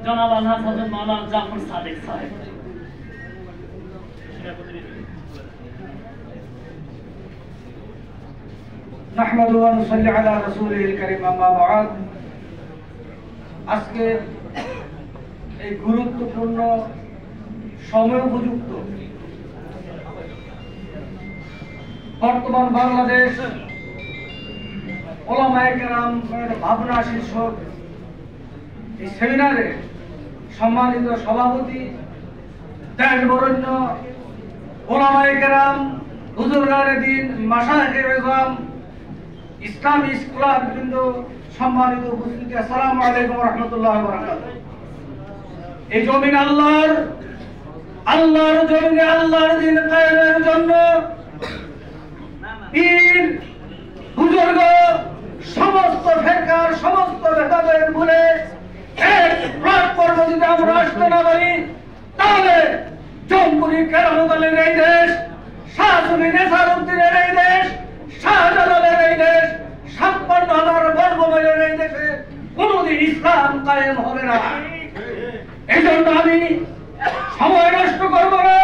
জনাব আলহাজ হযরত মাওলানা জাফর সাদেক সাহেব। নাহমাদু ওয়া নুসাল্লি আলা রাসূলিল কারীম, আম্মা বা'দ। আজকে এই গুরুত্বপূর্ণ সময় উপযুক্ত বর্তমান বাংলাদেশ ওলামায়ে কেরামের ভাবনা শীর্ষক এই সেমিনারে সম্মানিত সভাপতি, দেশ বরেণ্য ওলামায়ে কেরাম, হুজুরানে দ্বীন, মাশায়েখে ইজম, ইসলামী স্কলার বৃন্দ, সম্মানিত উপস্থিতি, আসসালামু আলাইকুম ওয়া রাহমাতুল্লাহি ওয়া বারাকাতুহু। এই জমিন আল্লাহর জমিনে আল্লাহর দ্বীন কায়েমের জন্য পীর বুজুর্গ সমস্ত ফিরকার সমস্ত ভেদাভেদ ভুলে এক প্ল্যাটফর্মে যদি আমরা আসতে না পারি, তাহলে জমপুরি কেরামতের এই দেশ, শাহসুফি নেসারউদ্দিনের এই দেশ, শাহজালালের এই দেশ, ৫৬,০০০ বর্গমাইলের এই দেশে কোনদিন ইসলাম কায়েম হবে না। এই জন্য আমি সময় নষ্ট করব না।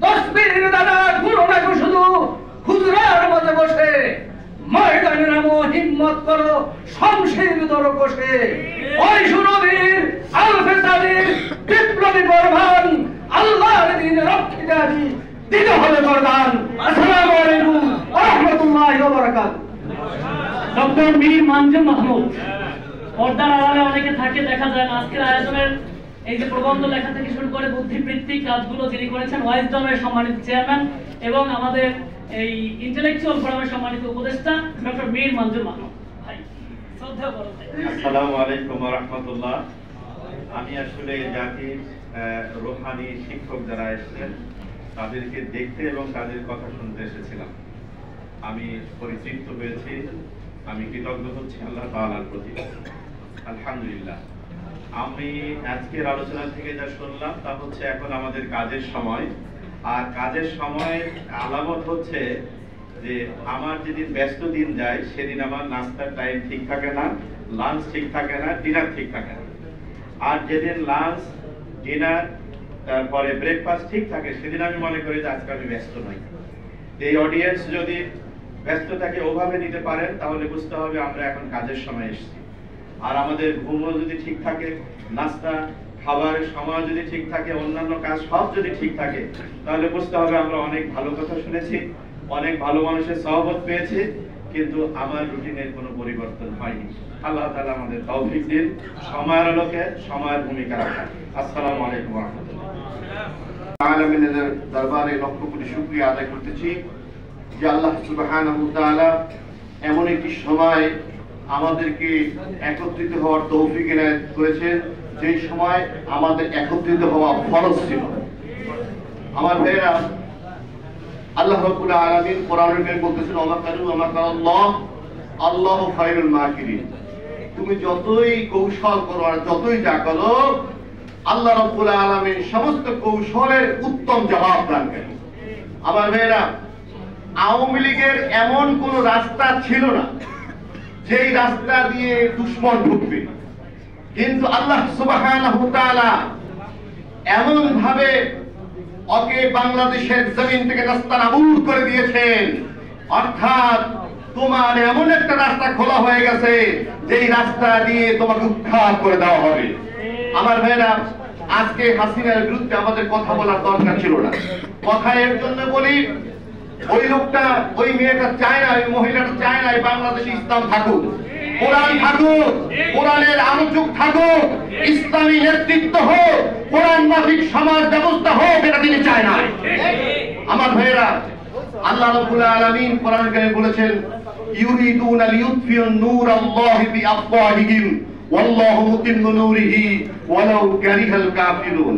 ১০ পীরের দাদা গুরু নাকি শুধু হুজুরার মধ্যে বসে ময়দানে নামো, হিম্মত করো, শমশির ধরো বসে। ওই সুরবীর আল-ফেসাদির বিপ্লবী বরবান আল্লাহর দ্বীন রক্ষিতারি দিতে হবে বরদান। আসসালামু আলাইকুম ওয়া রাহমাতুল্লাহি ওয়া বারাকাতুহু। ডক্টর মীর মানজুম মাহমুদ। পর্দার আড়ালে অনেকে থাকে, দেখা যায় না। আজকের আয়োজনের এই যে প্রবন্ধ লেখা থেকে শুরু করে বুদ্ধিবৃত্তিক কাজগুলো যিনি করেছেন, ওয়াইজডমের সম্মানিত চেয়ারম্যান এবং আমাদের এই ইন্টেলেকচুয়াল ফোরামের সম্মানিত উপদেষ্টা ডক্টর মীর মানজুম মাহমুদ ভাই, শ্রদ্ধা করুন। আসসালামু আলাইকুম ওয়া রাহমাতুল্লাহ। আমি আসলে জাতির রূহানি শিক্ষক যারা এসেছেন তাদেরকে দেখতে এবং তাদের কথা শুনতে এসেছিলাম। আমি পরিতৃপ্ত হয়েছি, আমি কৃতজ্ঞ হচ্ছি আল্লাহ তাআলার প্রতি। আলহামদুলিল্লাহ। আমি আজকের আলোচনা থেকে যা শুনলাম তা হচ্ছে এখন আমাদের কাজের সময়, আর কাজের সময় আলামত হচ্ছে যে আমার যেদিন ব্যস্ত দিন যায় সেদিন আমার নাস্তার টাইম ঠিক থাকে না, লাঞ্চ ঠিক থাকে না, ডিনার ঠিক থাকে না। আর যেদিন লাঞ্চ, ডিনার, তারপরে ব্রেকফাস্ট ঠিক থাকে সেদিন আমি মনে করি যে আজকে আমি ব্যস্ত নই। এই অডিয়েন্স যদি ব্যস্ততাকে ওভাবে নিতে পারেন তাহলে বুঝতে হবে আমরা এখন কাজের সময় এসেছি। আর আমাদের ঘুমও যদি ঠিক থাকে, নাস্তা খাবারের সময় যদি ঠিক থাকে, অন্যান্য কাজ সব যদি ঠিক থাকে, তাহলে বুঝতে হবে আমরা অনেক ভালো কথা শুনেছি, অনেক ভালো মানুষের সহবত পেয়েছি, কিন্তু আমার রুটিনের কোনো পরিবর্তন হয়নি। আল্লাহ তাআলা আমাদের তৌফিক দিন সময়ের আলোকে সময়ের ভূমিকা রাখা। আসসালামু আলাইকুম ওয়া রাহমাতুল্লাহ। আলামিনের দরবারে লক্ষ কোটি শুকরিয়া আদায় করতেছি যে আল্লাহ সুবহানাহু ওয়া তাআলা এমন একটি সময় আমাদেরকে একত্রিত হওয়ার তৌফিক এনায়েত করেছেন, যে সময় আমাদের একত্রিত হওয়া ফরজ ছিল। আমার ভাইয়েরা, আল্লাহ রাব্বুল আলামিন কোরআনুল কারীম বলতেছেন, ওয়ামাকারু ওয়ামাকারাল্লাহ আল্লাহু খায়রুল মাকিরিন। তুমি যতই কৌশল করো আর যতই যা করো, আল্লাহ রাব্বুল আলামিন সমস্ত কৌশলের উত্তম জবাব দান করেন। আমার ভাইয়েরা, আওয়ামী লীগের এমন কোন রাস্তা ছিল না যেই রাস্তা দিয়ে দুশমন ঢুকবে, কিন্তু আল্লাহ সুবহানাহু ওয়া তাআলা এমন ভাবে ওকে বাংলাদেশের জমিন থেকে নাস্তানাবুদ করে দিয়েছেন, অর্থাৎ তোমার এমন একটা রাস্তা খোলা হয়ে গেছে যেই রাস্তা দিয়ে তোমাকে উদ্ধার করে দেওয়া হবে। আমার ভাইরা, আজকে হাসিনার বিরুদ্ধে আমাদের কথা বলার দরকার ছিল না। কথা এর জন্য বলি, ওই লোকটা, ওই মেয়েটা চায় না, ওই মহিলাটা চায় না বাংলাদেশে ইসলাম থাকুক, কোরআন থাকুক, কোরআনের আলোচক থাকুক, ইসলামী নেতৃত্ব হোক, কোরআন মাফিক সমাজ ব্যবস্থা হোক, এটা তিনি চায় না। আমার ভাইয়েরা, আল্লাহ রাব্বুল আলামিন কোরআনে কারিমে বলেছেন, ইউরিদুনা লিইউতফিউ নূরাল্লাহি বিআফওয়াহিহিম ওয়াল্লাহু মুতিম্মু নূরিহি ওয়ালাউ কারিহাল কাফিরুন।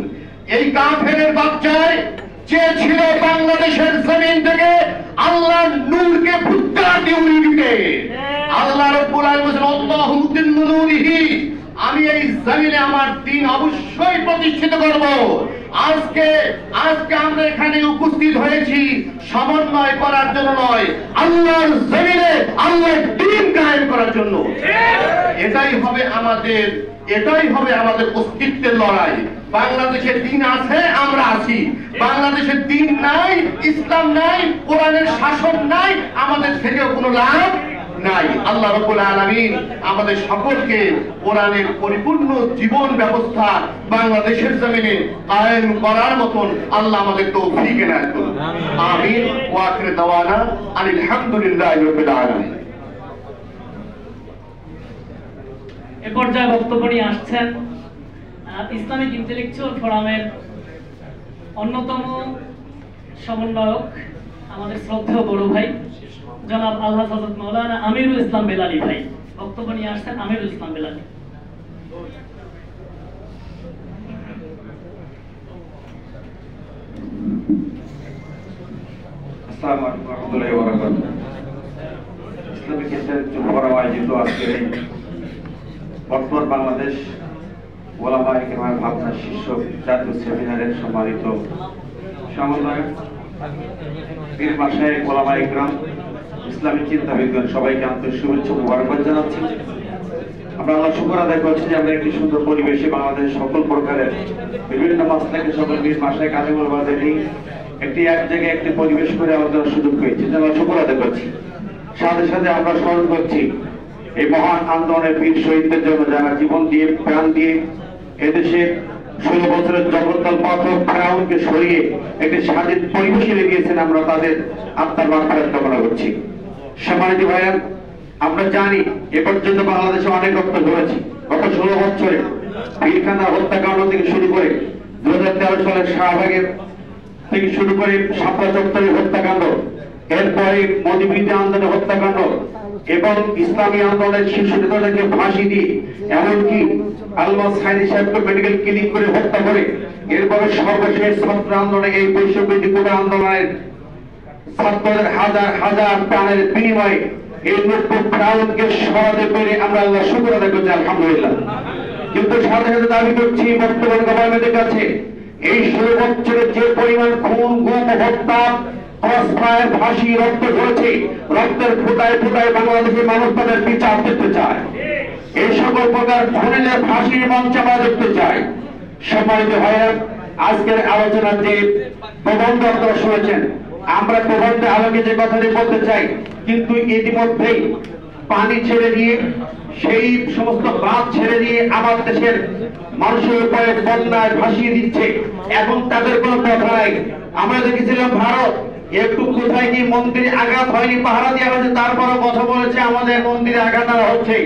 এই কাফেরের বাচ্চায় চেয়েছিল বাংলাদেশের জমিন থেকে আল্লাহর নূরকে ফুৎকার দিয়ে উড়িয়ে দিতে। আল্লাহ রাব্বুল আলামিন বলেন, আল্লাহু মুতিম্মু নূরিহি, আমি এই জমিনে আমার দ্বীন অবশ্যই প্রতিষ্ঠিত করব। আজকে আমরা এখানে উপস্থিত হয়েছি সমন্বয় করার জন্য নয়, আল্লাহর জমিনে আল্লাহর দ্বীন কায়েম করার জন্য। এটাই হবে আমাদের এটাই হবে আমাদের অস্তিত্বের লড়াই। বাংলাদেশের দিন আছে, আমরা আছি। বাংলাদেশের দিন নাই, ইসলাম নাই, কোরআনের শাসন নাই, আমাদের থেকেও কোনো লাভ নাই। আল্লাহ রাব্বুল আলামিন আমাদের সকলকে কোরআনের পরিপূর্ণ জীবন ব্যবস্থা বাংলাদেশের জমিনে কায়েম করার মতন আল্লাহ আমাদের তৌফিক এনায়েত করুন। আমিন। ওয়া আখিরু দাওয়ানা আনিল হামদুলিল্লাহি রাব্বিল আলামিন। এ পর্যায়ে বক্তব্য নিয়ে আসছেন ইসলামিক ইন্টেলেকচুয়াল ফোরামের অন্যতম সমন্বয়ক, আমাদের শ্রদ্ধেয় বড় ভাই জনাব আলহাজ হযরত মাওলানা আমিরুল ইসলাম বেলালী ভাই। বক্তব্য নিয়ে আসছেন আমিরুল ইসলাম বেলালী। আসসালামু আলাইকুম ওয়া রাহমাতুল্লাহি ওয়া বারাকাতুহু। ইসলামিক ইন্টেলেকচুয়াল ফোরাম আয়োজিত আজকের এই বর্তমান বাংলাদেশ ওলামায়ে কেরামের ভাবনা শীর্ষক জাতীয় সেমিনারের সম্মানিত সমন্বয়ক পীর মাশায়েখ ওলামায়ে কেরাম, ইসলামী চিন্তাবিদগণ, সবাইকে আন্তরিক শুভেচ্ছা ও মোবারকবাদ জানাচ্ছি। আমরা আল্লাহ শুকর আদায় করছি যে আমরা একটি সুন্দর পরিবেশে বাংলাদেশ সকল প্রকারের বিভিন্ন মাসলাকে সকল পীর মাশায়েখ আলেম ওলামাদের নিয়ে এক জায়গায় একটি পরিবেশ করে আমাদের সুযোগ পেয়েছি, আমরা শুকর আদায় করছি। সাথে সাথে আমরা স্মরণ করছি এই মহান আন্দোলনের বীর শহীদদের জন্য যারা জীবন দিয়ে প্রাণ দিয়ে এদেশে 16 বছরের জগদ্দল পাথর ফেরাউনকে সরিয়ে একটি স্বাধীন পরিবেশে রেখেছেন। আমরা তাদের আত্মার মাগফিরাত কামনা করছি। সম্মানিত ভাইরা, আমরা জানি এ পর্যন্ত বাংলাদেশে অনেক রক্ত ঝরেছে। গত 16 বছরে পিলখানা হত্যাকাণ্ড থেকে শুরু করে 2013 সালের শাহবাগের থেকে শুরু করে শাপলা চত্বরের হত্যাকাণ্ড, এরপরে মোদিবিরোধী আন্দোলনের হত্যাকাণ্ড এবং ইসলামী আন্দোলনের শীর্ষ নেতাদেরকে ফাঁসি দিয়ে এমনকি আলমাস সাইদি সাহেবকে মেডিকেল ক্লিনিক করে হত্যা করে, এরপরে সর্বশেষ ছাত্র আন্দোলনে এই বৈষম্যবিরোধী কোটা আন্দোলনের ছাত্রদের হাজার হাজার প্রাণের বিনিময়ে এই নব্য ফেরাউনকে সরাতে পেরে আমরা আল্লাহ শুকর আদায় করছি, আলহামদুলিল্লাহ। কিন্তু সাথে সাথে দাবি করছি বর্তমান গভর্নমেন্টের কাছে এই 16 বছরে যে পরিমাণ খুন, গুম, হত্যা, ক্রসফায়ার, ফাঁসি, রক্ত ঝরেছে, রক্তের ফোঁটায় ফোঁটায় বাংলাদেশের মানুষ তাদের বিচার দেখতে চায়। এই সকল প্রকার খুনের ফাঁসির মঞ্চ আমরা দেখতে চাই। সম্মানিত ভাইরা, আজকের আলোচনার যে প্রবন্ধ আপনারা শুনেছেন, আমরা প্রবন্ধের আলোকে যে কথাটি বলতে চাই, কিন্তু ইতিমধ্যেই পানি ছেড়ে দিয়ে সেই সমস্ত বাঁধ ছেড়ে দিয়ে আমার দেশের মানুষের উপরে বন্যায় ভাসিয়ে দিচ্ছে। এখন তাদের কোনো কথা নাই। আমরা দেখেছিলাম ভারত একটু কোথায় কি মন্দিরে আঘাত হয়নি, পাহারা দেওয়া হয়েছে, তারপরও কথা বলেছে আমাদের মন্দিরে আঘাত হচ্ছে।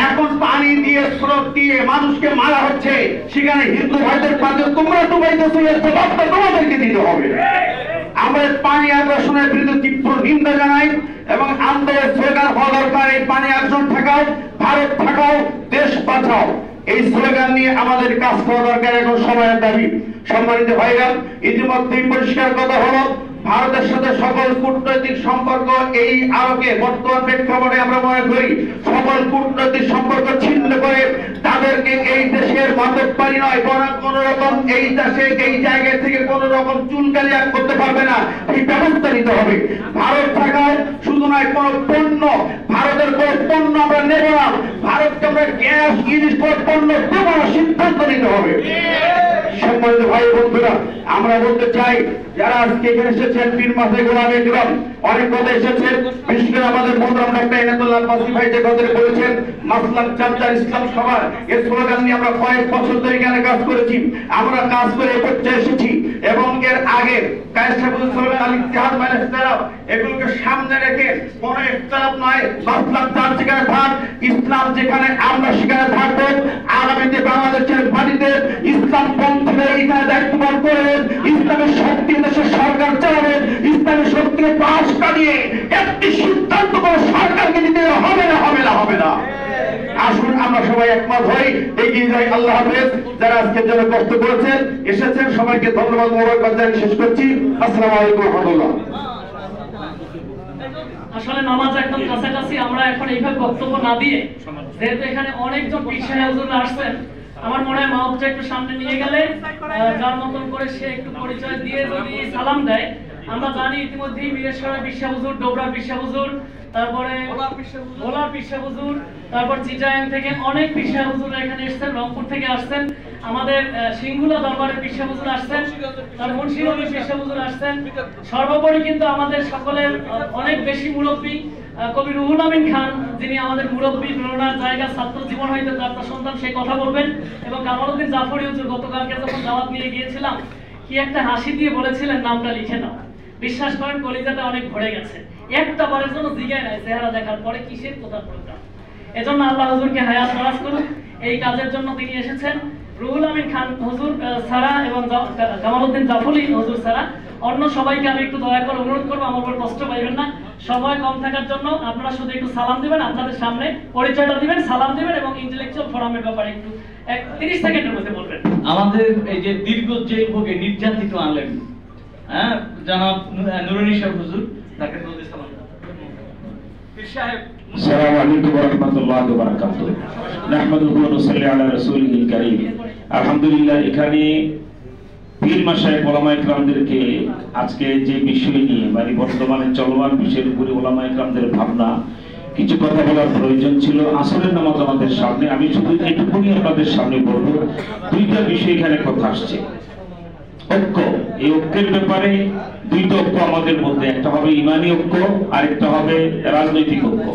এখন পানি দিয়ে স্রোত দিয়ে মানুষকে মারা হচ্ছে, সেখানে হিন্দু ভাইদের পাশে তোমরা ডুবাইতেছো, এর জবাবটা তোমাদেরকে দিতে হবে। আমাদের পানি আগ্রাসনের বিরুদ্ধে তীব্র নিন্দা জানাই এবং আন্দোলনের স্লোগান হওয়া দরকার, এই পানি আগ্রাসন ঠেকাও, ভারত ঠেকাও, দেশ বাঁচাও। এই স্লোগান নিয়ে আমাদের কাজ করা দরকার, এখন সময়ের দাবি। সম্মানিত ভাইরা, ইতিমধ্যেই পরিষ্কার কথা হলো ভারতের সাথে সকল কূটনৈতিক সম্পর্ক এই আলোকে বর্তমান প্রেক্ষাপটে আমরা মনে করি সকল কূটনৈতিক সম্পর্ক ছিন্ন করে তাদেরকে এই দেশের মাতব্বরি নয়, বরং কোন রকম এই দেশে এই জায়গা থেকে কোন রকম চুলকালি আর করতে পারবে না, এই ব্যবস্থা নিতে হবে। ভারত থাকায় শুধু নয়, কোন পণ্য, ভারতের কোন পণ্য আমরা নেব না, ভারতকে আমরা গ্যাস, ইলিশ পণ্য দেব না, সিদ্ধান্ত নিতে হবে। সম্মানিত ভাই বন্ধুরা, আমরা বলতে চাই যারা আজকে এখানে এসেছেন, পীর মাশায়েখ ওলামায়ে কেরাম অনেক কথা এসেছেন, বিশেষ করে আমাদের মোহতরম ডক্টর ইনায়েতুল্লাহ মাসি ভাই যে কথা বলেছেন, মাসলাক চামচার ইসলাম সবার এই স্লোগান নিয়ে আমরা কয়েক বছর ধরে এখানে কাজ করেছি। আমরা কাজ করে এ পর্যায়ে এসেছি এবং এর আগে এগুলোকে সামনে রেখে কোন ইখতিলাফ নয়, মাসলাক চার যেখানে থাক, ইসলাম যেখানে আমরা সেখানে থাকবো। আগামীতে বাংলাদেশের মাটিতে ইসলাম পন্থীরা এখানে দায়িত্ব পালন করবেন, ইসলামের শক্তি দেশের সরকার চালাবেন, ইসলামের শক্তিকে পাশ কাটিয়ে একটি সিদ্ধান্ত করে সরকারকে দিতে হবে না, হবে না, হবে না। আসুন আমরা সবাই একমত হই, এগিয়ে যাই। আল্লাহ হাফেজ। যারা আজকের জন্য কষ্ট করেছেন, এসেছেন, সবাইকে ধন্যবাদ, মোবারকবাদ জানিয়ে শেষ করছি। আসসালামু আলাইকুম ওয়া রাহমাতুল্লাহ। আসলে নামাজ একদম কাছাকাছি, আমরা এখন এইভাবে বক্তব্য না দিয়ে, যেহেতু এখানে অনেকজন পীর সাহেব হুজুর আসছেন, আমার মনে হয় মাহফিলটা একটু সামনে নিয়ে গেলে যার মতন করে সে একটু পরিচয় দিয়ে যদি সালাম দেয়। আমরা জানি ইতিমধ্যেই মিরেশ্বরের পীর সাহেব হুজুর, ডোবরার পীর সাহেব হুজুর, তারপরে ভোলার পিসা হুজুর, তারপর চিটাগাং থেকে অনেক পিসা হুজুররা এখানে এসেছেন, রংপুর থেকে আসছেন, আমাদের সিংহুলা দরবারের পিসা হুজুর আসছেন, তারপর মুন্সিগঞ্জের পিসা হুজুর আসছেন। সর্বোপরি কিন্তু আমাদের সকলের অনেক বেশি মুরব্বী কবি রুহুল আমিন খান, যিনি আমাদের মুরব্বী, প্রেরণার জায়গা, ছাত্র জীবন হইতে তার সন্তান, সেই কথা বলবেন। এবং কামালউদ্দিন জাফরি হুজুর গতকালকে যখন দাওয়াত নিয়ে গিয়েছিলাম, কি একটা হাসি দিয়ে বলেছিলেন, নামটা লিখে নাও। বিশ্বাস করেন কলিজাটা অনেক ভরে গেছে, একটা বারের জন্য জিগায় নাই চেহারা দেখার পরে কিসের কথা বলতাম। এজন্য আল্লাহ হুজুরকে হায়াত দরাজ করুন, এই কাজের জন্য তিনি এসেছেন। রুহুল আমিন খান হুজুর ছাড়া এবং কামালউদ্দিন জাফরি হুজুর ছাড়া অন্য সবাইকে আমি একটু দয়া করে অনুরোধ করবো, আমার উপর কষ্ট পাইবেন না। সময় কম থাকার জন্য আপনারা শুধু একটু সালাম দিবেন, আপনাদের সামনে পরিচয়টা দিবেন, সালাম দিবেন এবং ইন্টেলেকচুয়াল ফোরামের ব্যাপারে একটু 30 সেকেন্ডের মধ্যে বলবেন। আমাদের এই যে দীর্ঘ জেল ভোগে নির্যাতিত আলেম, হ্যাঁ, জনাব নুরুন্নিসা সাহেব হুজুর, তাকে বলতে সালাম। পীর সাহেব, আসসালামু আলাইকুম ওয়া রাহমাতুল্লাহি ওয়া বারাকাতুহু। নাহমাদুহু ওয়া নুসাল্লি আলা রাসূলিল কারীম। আলহামদুলিল্লাহ, এখানে পীর মাশায়েখ ওলামায়ে কেরামদেরকে আজকে যে বিষয় নিয়ে, মানে বর্তমানে চলমান বিষয়ের উপরে ওলামায়ে কেরামদের ভাবনা, কিছু কথা বলার প্রয়োজন ছিল। আসরের নামাজ আমাদের সামনে, আমি শুধু এইটুকুনি আপনাদের সামনে বলবো, দুইটা বিষয় এখানে কথা আসছে। ঐক্য, এই ঐক্যের ব্যাপারে দুইটা ঐক্য আমাদের মধ্যে, একটা হবে ইমানি ঐক্য, আরেকটা হবে রাজনৈতিক ঐক্য।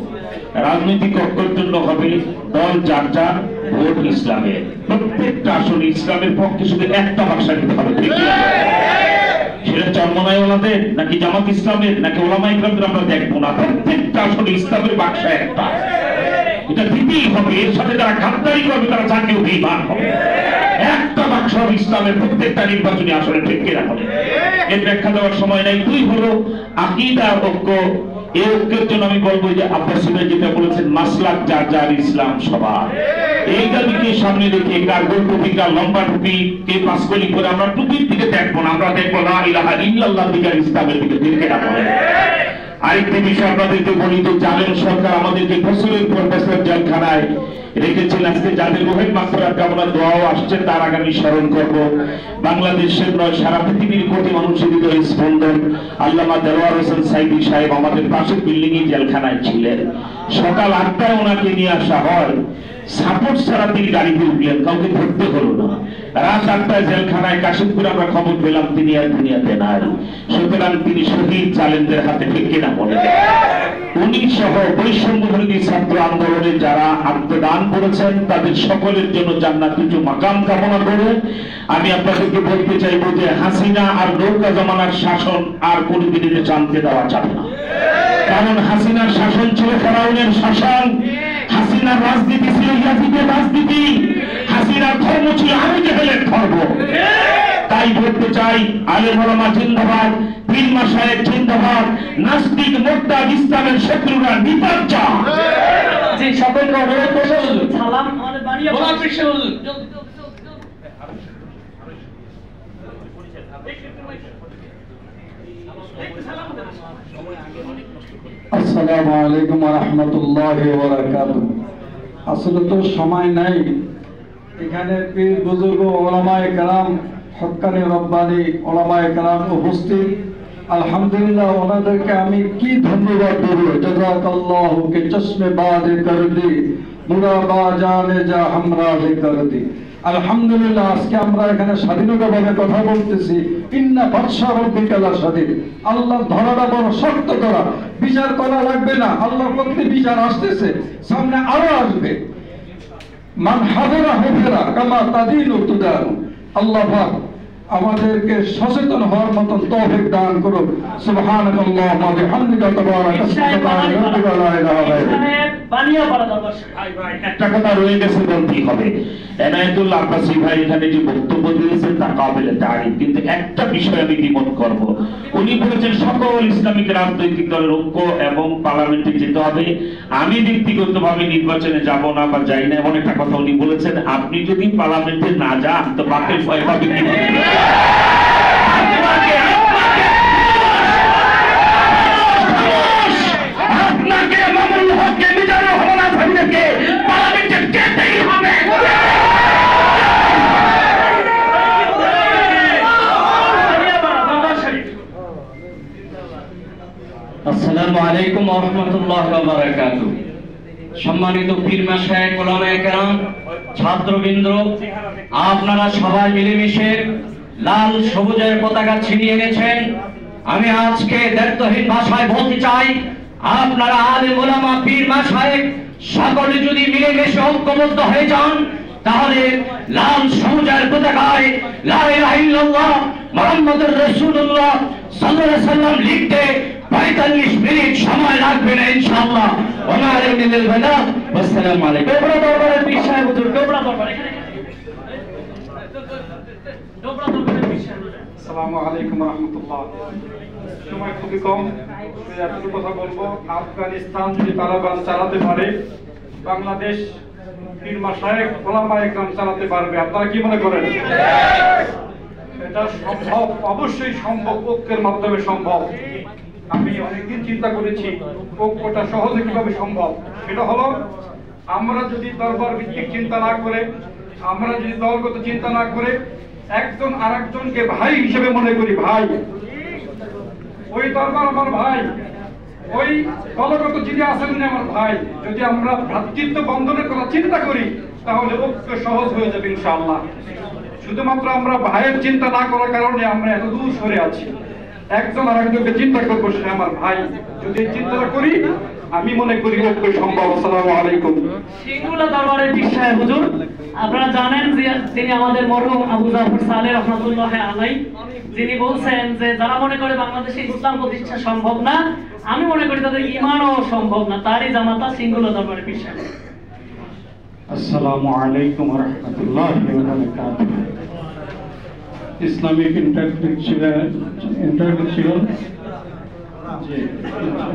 রাজনৈতিক ঐক্যের জন্য হবে দল যার যার ভোট ইসলামের, প্রত্যেকটা আসলে ইসলামের পক্ষে শুধু একটা ভাষা দিতে হবে, সেটা চরমনাইওয়ালাদের নাকি জামাত ইসলামের নাকি ওলামায়ে কেরামদের আমরা দেখবো না, প্রত্যেকটা আসলে ইসলামের বাক্সা একটা, এটা দিতেই হবে। এর সাথে যারা গাদ্দারি করবে তারা জাতীয় বেঈমান হবে। একটা বাক্স ইসলামের প্রত্যেকটা নির্বাচনী আসলে ঠিক কিনা হবে, এর ব্যাখ্যা দেওয়ার সময় নাই। দুই হলো আকীদা ঐক্য। এই ঐক্যের জন্য আমি বলবো যে আব্বাস ভাই যেটা বলেছেন, মাসলাক যার যার, ইসলাম সবার, এই দাবিকে সামনে রেখে কার গোল টুপি, কার লম্বা টুপি, কে পাঁচকলি করে আমরা টুপির দিকে দেখবো না, আমরা দেখবো লা ইলাহা ইল্লাল্লাহ দিকে, ইসলামের দিকে। ঠিক কিনা বলেন? আরেকটি বিষয় আপনাদেরকে বলি, যে জালেম সরকার আমাদেরকে বছরের পর বছর জেলখানায় রেখেছেন। আজকে যাদের রোহের মাত্রার কামনা দোয়াও আসছে, তার আগামী স্মরণ করব। বাংলাদেশের নয়, সারা পৃথিবীর কোটি মানুষের হৃদয়ে স্পন্দন আল্লামা দেলোয়ার হোসেন সাইদি সাহেব আমাদের পাশের বিল্ডিং এ জেলখানায় ছিলেন। সকাল 8টায় ওনাকে নিয়ে আসা হয়, সাপোর্ট ছাড়া তিনি গাড়িতে উঠলেন, কাউকে ধরতে হলো না। রাত 8টায় জেলখানায় কাশিমপুরে আমরা খবর পেলাম তিনি আর দুনিয়াতে নাই। সুতরাং তিনি শহীদ জালেমদের হাতে। ঠিক কিনা বলে? উনি সহ বৈষম্য বিরোধী ছাত্র আন্দোলনে যারা আত্মদান করেছেন, তাদের সকলের জন্য জান্নাতুল মাকাম কামনা করে আমি আপনাদেরকে বলতে চাইবো যে হাসিনা আর নৌকা জমানার শাসন আর কোনদিনই জানতে দেওয়া যাবে না। কারণ হাসিনার শাসন ছিল ফেরাউনের শাসন, হাসিনার রাজনীতি ছিল ইয়াজিদের রাজনীতি, হাসিনার ধর্ম ছিল আবু জেহেলের ধর্ম। তাই বলতে চাই, আলেম ওলামা জিন্দাবাদ, পীর মাশায়েখ জিন্দাবাদ, নাস্তিক মুরতাদ ইসলামের শত্রুরা নিপাচ্চা। জি, সকলকে অনুরোধ করব, সালাম আমাদের বাড়িয়ে ভোলার পিসা হুজুর। আসসালামু আলাইকুম ওয়া রাহমাতুল্লাহি ওয়া বারাকাতুহু। আসলে তো সময় নাই, এখানে পীর বুজুর্গ ওলামায়ে কেরাম, হক্কানি রব্বানি ওলামায়ে কেরাম উপস্থিত। আলহামদুলিল্লাহ, ওনাদেরকে আমি কি ধন্যবাদ দেব। জাযাকাল্লাহু কে চশমে বাদে কর দি, মুরাবা জানে যা হামরাহে কর দি। আলহামদুলিল্লাহ, আজকে আমরা এখানে স্বাধীনতাভাবে কথা বলতেছি। ইন্না বাদশা রাব্বিকা লাশাদীদ, আল্লাহ ধরাটা বড় শক্ত করা, বিচার করা লাগবে না, আল্লাহর পক্ষে বিচার আসতেছে, সামনে আরো আসবে। মান হাযরা হুযরা কামা তাদিনু তুদানু। আল্লাহ পাক আমাদেরকে সচেতন হওয়ার মতন তৌফিক দান করুন। সুবহানাল্লাহি ওয়া বিহামদিহি তাবারাকা ইসমুল্লাহি লা ইলাহা ইল্লাল্লাহ। একটা কথা রয়ে গেছে, বলতেই হবে। এনায়েতুল্লাহ আব্বাসী ভাই এখানে যে বক্তব্য দিয়েছেন তা কাবিলে তারিফ, কিন্তু একটা বিষয় আমি দ্বিমত করব। উনি বলেছেন সকল ইসলামিক রাজনৈতিক দলের ঐক্য এবং পার্লামেন্টে যেতে হবে। আমি ব্যক্তিগতভাবে নির্বাচনে যাব না বা যাই না, এমন একটা কথা উনি বলেছেন। আপনি যদি পার্লামেন্টে না যান তো বাপের ভয় পাবে কি? আপনাকে মামুনুল হককে মিজানুর রহমান ভাইকে পার্লামেন্টে যেতেই হবে। আসসালামু আলাইকুম ওয়া রাহমাতুল্লাহি ওয়া বারাকাতুহু। সম্মানিত পীর মাশায়েখ, উলামায়ে কেরাম, ছাত্রবৃন্দ, আপনারা সবাই মিলেমিশে লাল সবুজের পতাকা ছিনিয়ে এনেছেন। আমি আজকে দায়িত্বহীন ভাষায় বলতে চাই, আপনারা আলেম ওলামা পীর মাশায়েখ সকলে যদি মিলেমিশে ঐক্যবদ্ধ হয়ে যান, তাহলে লাল সবুজের পতাকায় লা ইলাহা ইল্লাল্লাহ মুহাম্মাদুর রাসূলুল্লাহ সাল্লাল্লাহু আলাইহি ওয়াসাল্লাম লিখতে 45 মিনিট সময় লাগবে না ইনশাআল্লাহ। ওয়া মা আলাইনা ইল্লাল বালাগ। আসসালামু আলাইকুম। ডোবরা দরবারের পীর সাহেব হুজুর, ডোবরা দরবার এখানে, ডোবরা দরবারের পীর সাহেব হুজুর। আসসালামু আলাইকুম রাহমাতুল্লাহ। সময় খুবই কম, একটু কথা বলবো। আফগানিস্তান যদি তালেবান চালাতে পারে, বাংলাদেশ পীর মাশায়েখ ওলামায়ে কেরাম চালাতে পারবে। আপনারা কি মনে করেন? এটা সম্ভব, অবশ্যই সম্ভব, ঐক্যের মাধ্যমে সম্ভব। আমি অনেকদিন চিন্তা করেছি ঐক্যটা সহজে কিভাবে সম্ভব। সেটা হলো, আমরা যদি দরবার ভিত্তিক চিন্তা না করে, আমরা যদি দলগত চিন্তা না করে একজন আরেকজনকে ভাই হিসেবে মনে করি, ভাই ওই দরবার আমার ভাই, ওই দলগত যিনি আছেন উনি আমার ভাই, যদি আমরা ভ্রাতৃত্ব বন্ধনের কথা চিন্তা করি, তাহলে ঐক্য সহজ হয়ে যাবে ইনশাআল্লাহ। শুধুমাত্র আমরা ভাইয়ের চিন্তা না করার কারণে আমরা এত দূর সরে আছি। একজন আরেকজনকে চিন্তা করবো, সে আমার ভাই, যদি এই চিন্তাটা করি, আমি মনে করি ঐক্য সম্ভব। আসসালামু আলাইকুম। সিঙ্গুলা দরবারের পীর সাহেব হুজুর, আপনারা জানেন যে তিনি আমাদের মরহুম আবু জাফর সালেহ রাহমাতুল্লাহ আলাইহি, যিনি বলছেন যে যারা মনে করে বাংলাদেশে ইসলাম প্রতিষ্ঠা সম্ভব না, আমি মনে করি তাদের ঈমানও সম্ভব না। তারই জামাতা সিঙ্গুলা দরবারের পীর সাহেব। আসসালামু আলাইকুম ওয়া রাহমাতুল্লাহি ওয়া বারাকাতুহু। ইসলামিক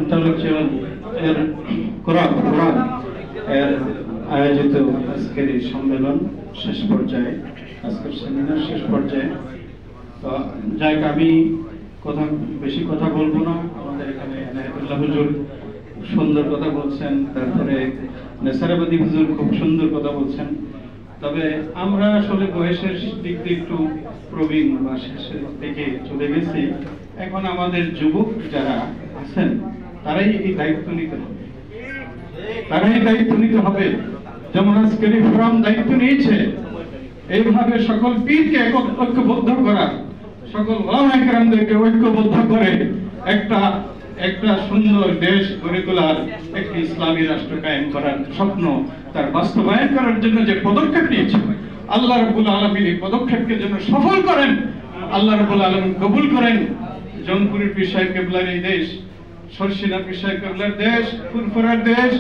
ইন্টালেকচুয়াল এর কোরআন এর আয়োজিত আজকের এই সম্মেলন শেষ পর্যায়ে, আজকের সেমিনার শেষ পর্যায়ে। তো যাই হোক, আমি বেশি কথা বলবো না। আমাদের এখানে এনায়েতুল্লাহ হুজুর সুন্দর কথা বলছেন, তারপরে নেসারাবাদী হুজুর খুব সুন্দর কথা বলছেন। তবে আমরা আসলে বয়সের দিক দিয়ে একটু প্রবীণ বা শেষের দিকে চলে গেছি। এখন আমাদের যুবক যারা আছেন, তারাই এই দায়িত্ব নিতে হবে, যেমন আজকের এই ফোরাম দায়িত্ব নিয়েছে, এইভাবে সকল পীরকে ঐক্যবদ্ধ করা, সকল ওলামায়ে কেরামদেরকে ঐক্যবদ্ধ করে একটা সুন্দর দেশ গড়ে তোলার, একটি ইসলামী রাষ্ট্র কায়েম করার স্বপ্ন তার বাস্তবায়ন করার জন্য যে পদক্ষেপ নিয়েছে, আল্লাহ রাব্বুল আলামিন এই পদক্ষেপকে যেন সফল করেন, আল্লাহ রাব্বুল আলামিন কবুল করেন। জৌনপুরের পীর সাহেব কেবলার এই দেশ, সরসিনা পীর সাহেব কেবলার দেশ, ফুরফুরার দেশ,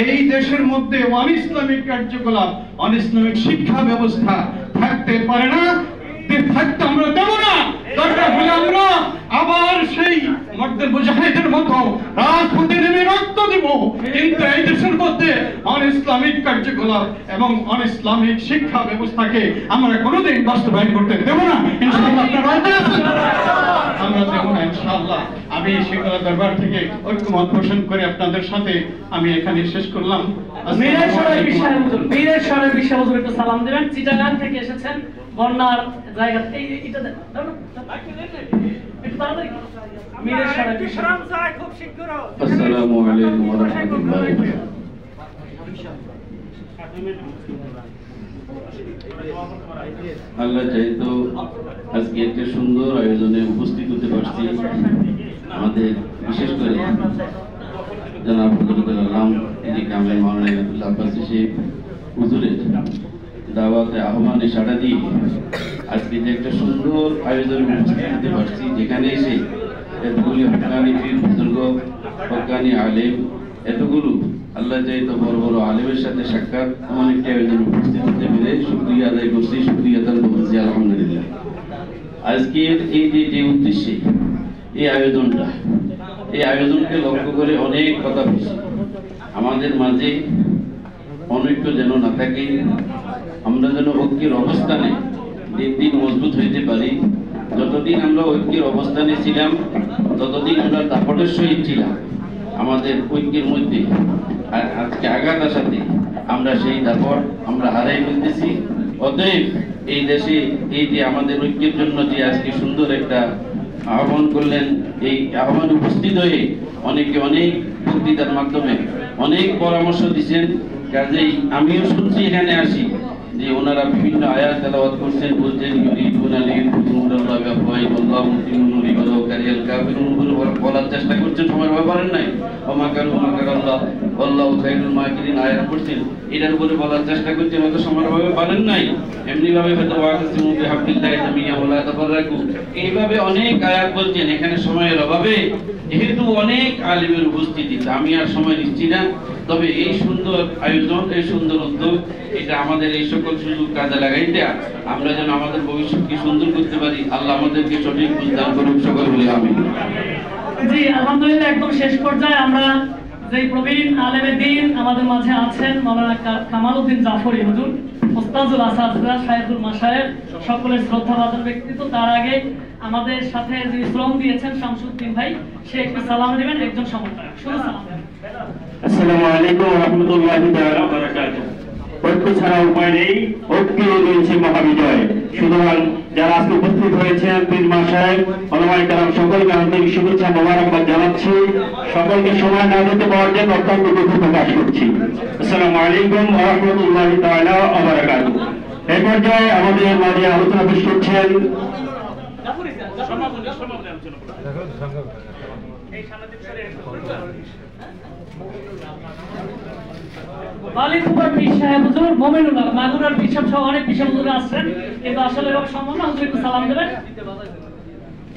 এই দেশের মধ্যে অন ইসলামিক কার্যকলাপ, অন ইসলামিক শিক্ষা ব্যবস্থা থাকতে পারে না, থাকতে আমরা দেব না। দরকার হলে আমরা আবার সেই মর্দের মুজাহিদের মতো রাজপথে নেমে রক্ত দিব, কিন্তু এই দেশের মধ্যে অন ইসলামিক কার্যকলাপ এবং অন ইসলামিক শিক্ষা ব্যবস্থাকে আমরা কোনোদিন বাস্তবায়ন করতে দেব না ইনশাআল্লাহ। আপনারা রাজি আছেন? আমরা দেব না ইনশাআল্লাহ। আমি সিঙ্গুলা দরবার থেকে ঐক্যমত পোষণ করে আপনাদের সাথে আমি এখানে শেষ করলাম। মীরের সাহেব পীর সাহেব হুজুর, মীরের সাহেব পীর সাহেব হুজুর একটু সালাম দিবেন। চিটাগাং থেকে এসেছেন, বন্যার জায়গা। এইটা দেন, একটু তাড়াতাড়ি। মীরের সাহেব পীর সাহেব। আসসালামু আলাইকুম ওয়া রাহমাতুল্লাহি ওয়া বারাকাতুহু। আল্লাহ চাইতো আজকে একটা সুন্দর আয়োজনে উপস্থিত হতে পারছি। আমাদের বিশেষ করে জনাব হযরতুল আল্লাম কামেল মাওলানা ইনায়েতুল্লাহ আব্বাসী সাহেব হুজুরের দাওয়াতে আহ্বানে সাড়া দিয়ে আজকে যে একটা সুন্দর আয়োজনে উপস্থিত হতে পারছি, যেখানে এসে এতগুলি হক্কানি পীর বুজুর্গ, হক্কানি আলেম, এতগুলো আল্লাহ চাইতো বড় বড় আলেমের সাথে সাক্ষাৎ, এমন একটি আয়োজনে উপস্থিত হতে পেরে শুকরিয়া আদায় করছি, শুকরিয়া আদায় করছি আলহামদুলিল্লাহ। আজকের এই যে উদ্দেশ্যে এই আয়োজনকে লক্ষ্য করে অনেক কথা বলছি। আমাদের মাঝে অনৈক্য যেন না থাকে, আমরা যেন ঐক্যের অবস্থানে দিন দিন মজবুত হইতে পারি। যতদিন আমরা ঐক্যের অবস্থানে ছিলাম, ততদিন আমরা দাপটের সহিত ছিলাম আমাদের ঐক্যের মধ্যে। আর আজকে আঘাত আসাতে আমরা সেই দাপট আমরা হারাই ফেলতেছি। অতএব এই দেশে এই যে আমাদের ঐক্যের জন্য যে আজকে সুন্দর একটা আহ্বান করলেন, এই আহ্বান উপস্থিত হয়ে অনেকে অনেক বক্তৃতার মাধ্যমে অনেক পরামর্শ দিয়েছেন। কাজেই আমিও শুনছি, এখানে আসি যে ওনারা বিভিন্ন আয়াত তেলাওয়াত করছেন, বলছেন বলার চেষ্টা করছেন, সময় পারেন নাই আয়াত করছেন, এটার উপরে বলার চেষ্টা করছেন, হয়তো সময় পারেন নাই। এমনি ভাবে হয়তো এইভাবে অনেক আয়াত বলছেন। এখানে সময়ের অভাবে যেহেতু অনেক আলিমের উপস্থিতি, আমি আর সময় দিচ্ছি না। তবে এই সুন্দর আয়োজন, এই সুন্দর উদ্যোগ, এটা আমাদের এই সকল সুযোগ কাজে লাগাইতে আমরা যেন আমাদের ভবিষ্যৎকে সুন্দর করতে পারি। আল্লাহ আমাদেরকে সঠিক বুঝদান করুক, সকল বলে আমিন। জি আলহামদুলিল্লাহ, একদম শেষ পর্যায়ে আমরা যে প্রবীণ আলেমে দ্বীন আমাদের মাঝে আছেন মাওলানা কামাল উদ্দিন জাফরি হুজুর, উস্তাজুল আসাতিজা, শাইখুল মাশায়েখ, সকলের শ্রদ্ধাভাজন ব্যক্তিত্ব। তার আগে আমাদের সাথে যিনি শ্রম দিয়েছেন শামসুদ্দিন ভাই, সে একটু সালাম দিবেন, একজন সমন্বয়ক। শুরু সালাম দেবেন। আসসালামু আলাইকুম ওয়া রাহমাতুল্লাহি তাআলা ওয়া বারাকাতুহু। ঐক্য ছাড়া উপায় নেই, ঐক্যই রয়েছে মহাবিজয়। সুতরাং যারা আজকে উপস্থিত হয়েছেন, পীর মাশায়েখ, উলামায়ে কেরাম, সকলকে আন্তরিক শুভেচ্ছা মোবারকবাদ জানাচ্ছি। সকলকে সময় না দিতে পারার জন্য অত্যন্ত দুঃখ প্রকাশ করছি। আসসালামু আলাইকুম ওয়া রাহমাতুল্লাহি তাআলা ওয়া বারাকাতুহু। এই পর্যায়ে আমাদের মাঝে আলোচনা পেশ করছেন বালিপুর পীর সাহেব হুজুর, মোমিনুল্লাহ, মাগুরার পীর সাহেব সহ অনেক পীর সাহেব হুজুর আসছেন, কিন্তু আসলে এভাবে সম্ভব না। হুজুর একটু সালাম দেবেন।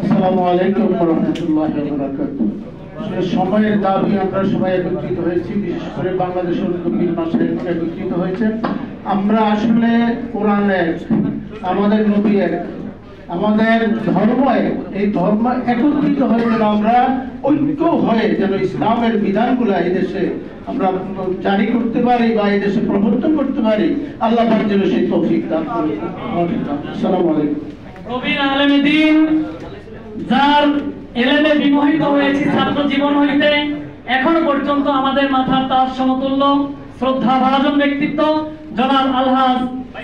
আসসালামু আলাইকুম ওয়া রাহমাতুল্লাহি ওয়া বারাকাতুহু। সময়ের দাবি আমরা সবাই একত্রিত হয়েছি, বিশেষ করে বাংলাদেশের পীর মাশায়েখ একত্রিত হয়েছে। আমরা আসলে কোরআনের, আমাদের নবী এক, আমাদের ধর্ম এক, এই ধর্ম একত্রিত হয়ে যেন আমরা ঐক্য হয়ে যেন ইসলামের বিধানগুলো এই দেশে আমরা জারি করতে পারি বা এই দেশে প্রবর্তন করতে পারি, আল্লাহ পাক যেন সেই তৌফিক দান করুন। আসসালামু আলাইকুম। প্রবীণ আলেমে দ্বীন, যার এলেমে বিমোহিত হয়েছে ছাত্র জীবন হইতে, এখনো পর্যন্ত আমাদের মাথার তার সমতুল্য শ্রদ্ধাভাজন ব্যক্তিত্ব জনাব আলহাজ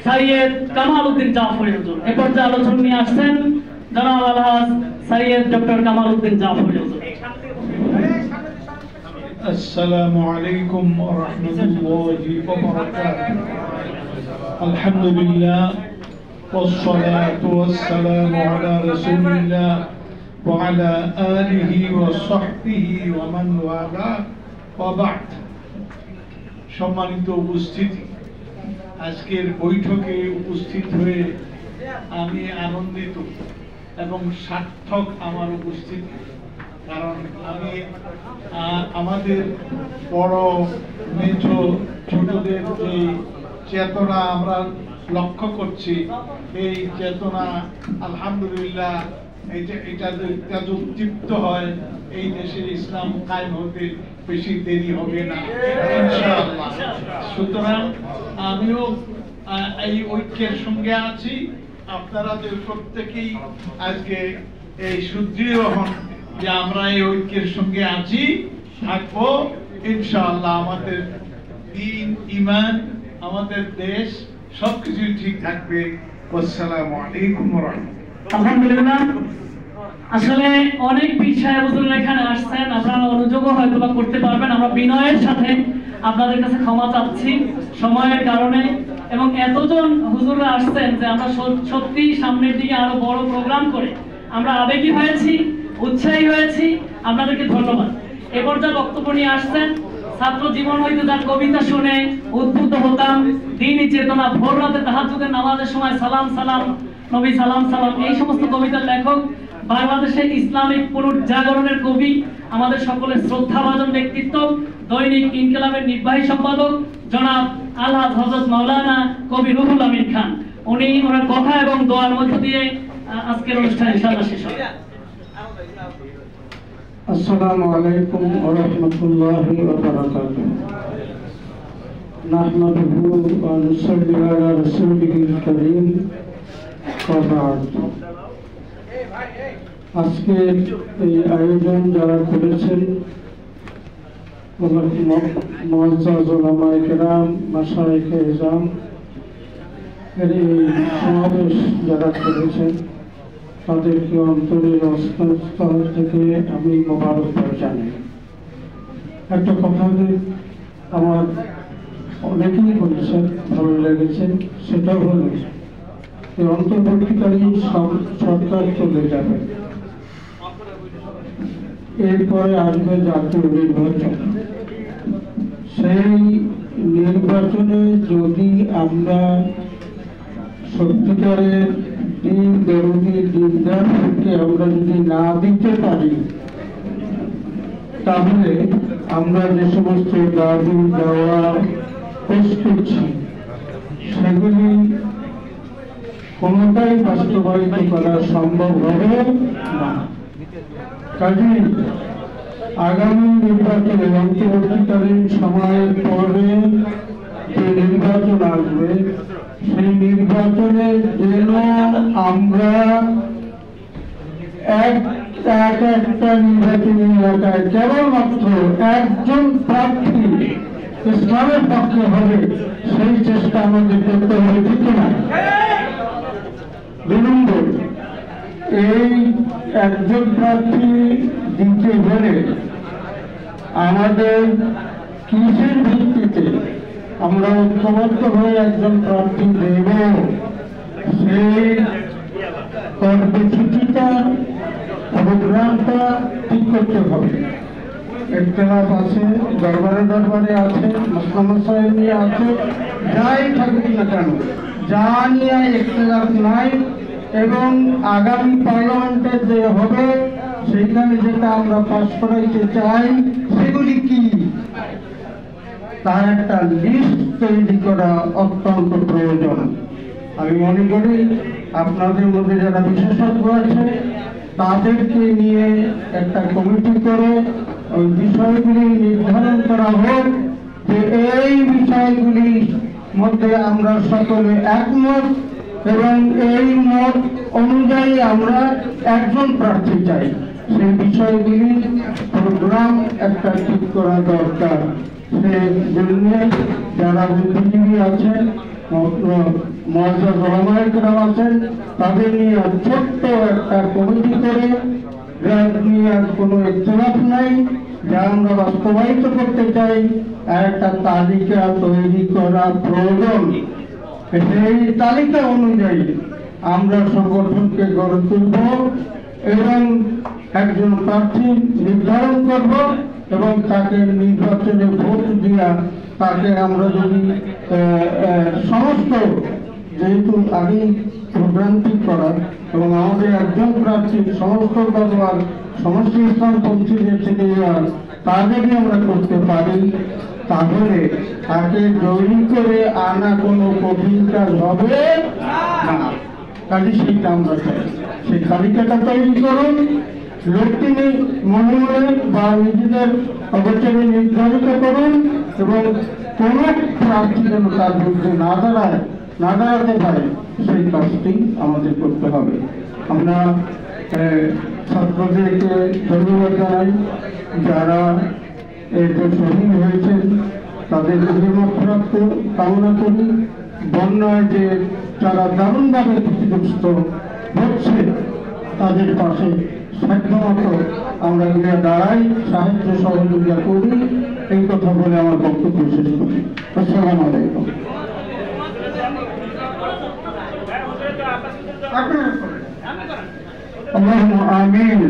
সাইয়েদ কামাল উদ্দিন জাফরি হুজুর। এ পর্যায়ে আলোচনা নিয়ে আসছেন জনাব আলহাজ সাইয়েদ ডক্টর কামাল উদ্দিন জাফরি হুজুর। السلام عليكم ورحمة الله وبركاته. الحمد لله والصلاة والسلام على رسول الله وعلى آله وصحبه ومن والاه وبعد. সম্মানিত উপস্থিতি, আজকের বৈঠকে উপস্থিত হয়ে আমি আনন্দিত এবং সার্থক আমার উপস্থিতি। কারণ আমি আমাদের বড় মেজ ছোটদের যে চেতনা আমরা লক্ষ্য করছি, এই চেতনা আলহামদুলিল্লাহ এটা উদ্দীপ্ত হয়, এই দেশে ইসলাম কায়েম হতে বেশি দেরি হবে না ইনশাআল্লাহ। সুতরাং আমিও এই ঐক্যের সঙ্গে আছি। আপনারা প্রত্যেকেই আজকে এই সুদৃঢ় হন যে আমরা এই ঐক্যের সঙ্গে আছি, থাকবো ইনশাআল্লাহ। আমাদের দ্বীন, ঈমান, আমাদের দেশ সবকিছু ঠিক থাকবে। আসসালামু আলাইকুম ওয়া রাহমাতুল্লাহ। আলহামদুলিল্লাহ, আসলে অনেক পীর সাহেব হুজুর এখানে আসছেন, আপনারা অনুযোগও হয়তো বা করতে পারবেন। আমরা বিনয়ের সাথে আপনাদের কাছে ক্ষমা চাচ্ছি সময়ের কারণে, এবং এতজন হুজুররা আসছেন যে আমরা সত্যি সামনের দিকে আরো বড় প্রোগ্রাম করে আমরা আবেগী হয়েছি, উৎসাহী হয়েছি। আপনাদেরকে ধন্যবাদ। এ পর্যায়ে বক্তব্য নিয়ে আসছেন ছাত্র জীবন হইতে যার কবিতা শুনে উদ্বুদ্ধ হতাম, দ্বীনি চেতনা, ভোর রাতে তাহাজ্জুদের নামাজের সময় সালাম সালাম নবী সালাম সালাম, এই সমস্ত কবিতার লেখক, বাংলাদেশের ইসলামিক পুনর্জাগরণের কবি, আমাদের সকলের শ্রদ্ধাভাজন ব্যক্তিত্ব, দৈনিক ইনকিলাবের নির্বাহী সম্পাদক জনাব আলহাজ হযরত মাওলানা কবি রুহুল আমিন খান। উনি ওনার কথা এবং দোয়ার মধ্য দিয়ে আজকের অনুষ্ঠান ইনশাআল্লাহ শেষ হবে। আসসালামু আলাইকুম ওয়া রাহমাতুল্লাহি ওয়া বারাকাতুহু। নাহমাদুহু ওয়া নুসাল্লি আলা রাসূলিহিল কারীম ওয়া বা'দ। আজকে এই আয়োজন যারা করেছেন, মুআজ্জাজ উলামায়ে কেরাম, মাশায়েখে ইজম, এই সমাবেশ যারা করেছেন তাদেরকে অন্তরের অন্তঃস্থল থেকে আমি মোবারকবাদ জানাই। একটা কথা আমার অনেকেই বলেছেন, ভালো লেগেছে, সেটা হলো যে অন্তর্বর্তীকালীন সরকার চলে যাবে, এরপরে আসবে জাতীয় নির্বাচন। সেই নির্বাচনে যদি আমরা সত্যিকারের দিন দরদি নির্বাচনকে আমরা যদি না দিতে পারি, তাহলে আমরা যে সমস্ত দাবি দেওয়া পেশ করছি সেগুলি কোনোটাই বাস্তবায়িত করা সম্ভব হবে না। কাজেই আগামী নির্বাচনে অন্তর্বর্তীকালীন সময়ের পরে যে নির্বাচন আসবে, সেই নির্বাচনে যেন আমরা একটা নির্বাচনী এলাকায় কেবলমাত্র একজন প্রার্থী ইসলামের পক্ষে হবে, সেই চেষ্টা আমাদের করতে হবে, ঠিক না? 2 নম্বর, এই একজন প্রার্থী দিতে হলে আমাদের কিসের ভিত্তিতে আমরা ঐক্যবদ্ধ হয়ে একজন প্রার্থী দেব, সেই কর্মসূচিটা প্রোগ্রামটা ঠিক করতে হবে। ইখতিলাফ আছে, দরবারে আছে, মাসলা মাসাইল নিয়ে আছে, যাই থাকুক না কেন, যা নিয়ে ইখতিলাফ নাই, এবং আগামী পার্লামেন্টে যে হবে সেইখানে যেটা আমরা পাস করাইতে চাই সেগুলি কি, তার একটা লিস্ট তৈরি করা অত্যন্ত প্রয়োজন। আমি মনে করি আপনাদের মধ্যে যারা বিশেষজ্ঞ আছে তাদেরকে নিয়ে একটা কমিটি করে ওই বিষয়গুলি নির্ধারণ করা হোক যে এই বিষয়গুলির মধ্যে আমরা সকলে একমত, এবং এই মত অনুযায়ী আমরা একজন প্রার্থী চাই। সেই বিষয়গুলি প্রোগ্রাম একটা ঠিক করা দরকার। সেজন্য যারা বুদ্ধিজীবী আছেন, মুআজ্জাজ ওলামায়ে কেরাম আছেন, তাদের নিয়ে ছোট্ট একটা কমিটি করে, যার নিয়ে কোনো ইখতিলাফ নাই, যা আমরা বাস্তবায়িত করতে চাই, একটা তালিকা তৈরি করা প্রয়োজন। সেই তালিকা অনুযায়ী আমরা সংগঠনকে গড়ে তুলব এবং একজন প্রার্থী নির্ধারণ করব, এবং তাকে নির্বাচনে ভোট দিয়া তাকে আমরা যদি সমস্ত, যেহেতু আগেই প্রোগ্রামটি করা, এবং আমাদের একজন প্রার্থী সমস্ত দরবার সমস্ত ইসলামপন্থীদের থেকে তা যদি আমরা করতে পারি, তাহলে তাকে জয়ী করে আনা কোনো কঠিন কাজ হবে না। কাজে সেইটা আমরা চাই, সেই তালিকাটা তৈরি করুন, লোকটি মনে মনে বা নিজেদের অবচরে নির্ধারিত করুন, এবং কোন প্রার্থী যেন তার বিরুদ্ধে না দাঁড়াতে পারে, সেই কাজটি আমাদের করতে হবে। আমরা ছাত্রদেরকে ধন্যবাদ জানাই, যারা এতে শহীদ হয়েছেন, তাদের মাগফিরাত কামনা করি। বন্যায় যে যারা দারুণভাবে ক্ষতিগ্রস্ত হচ্ছে, তাদের পাশে সাধ্যমতো আমরা গিয়ে দাঁড়াই, সাহায্য সহযোগিতা করি, এই কথা বলে আমার বক্তব্য শেষ করি। আসসালামু আলাইকুম। اللهم آمين.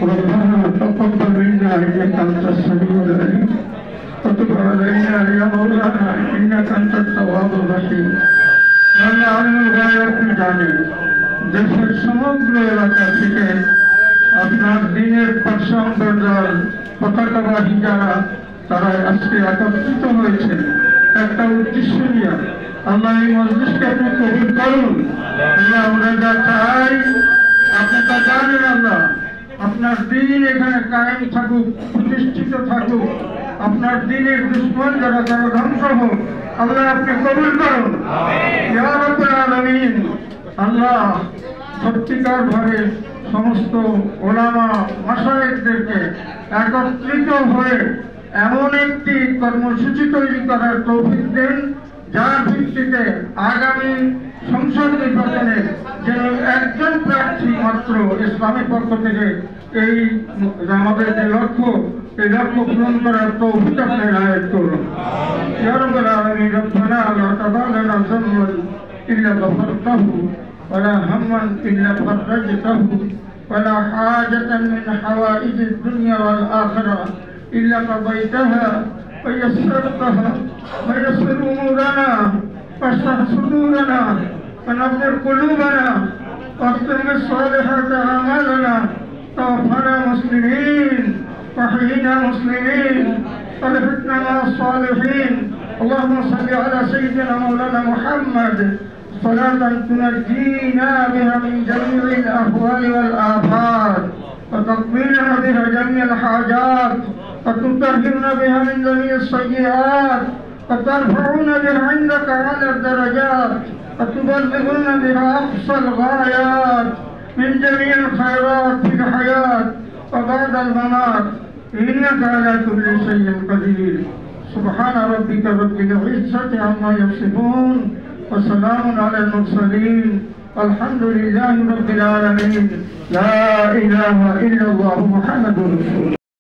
ربنا تقبل منا إنك أنت السميع العليم وتب علينا يا مولانا إنك أنت التواب الرحيم. আল্লাহ আলমুল গায়ব জানে দেশের সমগ্র এলাকা থেকে আপনার দিনের পার্শ্বদল পতাকাবাহী যারা, তারা আজকে একত্রিত হয়েছে একটা উদ্দেশ্য নিয়ে। আল্লাহ এই মজলিসকে আপনি কবুল করুন। আল্লাহ আমরা যা চাই আপনি তা জানেন। আল্লাহ আপনার দিন এখানে কায়েম থাকুক, প্রতিষ্ঠিত থাকুক, আপনার দিনের দুশ্মন যারা তারা ধ্বংস হোক, আল্লাহ আপনি কবুল করুন ইয়া রাব্বুল আলামিন। আল্লাহ সত্যিকার ভাবে সমস্ত ওলামা মাশায়েখদেরকে একত্রিত হয়ে এমন একটি কর্মসূচি তৈরি করার তৌফিক দেন, যার ভিত্তিতে আগামী সংসদ নির্বাচনে যেন একজন প্রার্থী মাত্র ইসলামের পক্ষ থেকে, এই আমাদের যে লক্ষ্য এই লক্ষ্য পূরণ করার তৌফিক আপনি ইনায়াত করুন। ইয়া রাব্বাল আলামিন রব্বানা লা তাদালানা যামবান ইল্লা গফরতাহু ওয়ালা হাম্মান ইল্লা ফাররাজতাহু ওয়ালা হাজাতান মিন হাওয়াইজিদ দুনিয়া ওয়াল আখিরাহ ইল্লা কাদাইতাহা ওয়া ইয়াসসারতাহা ওয়া ইয়াসসির উমুরানা واشرح صدورنا ونور قلوبنا واختم الصالحات اعمالنا توفنا مسلمين وحينا مسلمين والحقنا مع الصالحين. اللهم صل على سيدنا مولانا محمد صلاة تنجينا بها من جميع الاهوال والافات وتقضينا بها جميع الحاجات وتطهرنا بها من جميع السيئات وترفعون بها عندك على الدرجات وتبلغون بها أقصى الغايات من جميع الخيرات في الحياة وبعد الممات إنك على كل شيء قدير. سبحان ربك رب العزة عما يصفون وسلام على المرسلين والحمد لله رب العالمين. لا إله إلا الله محمد رسول الله.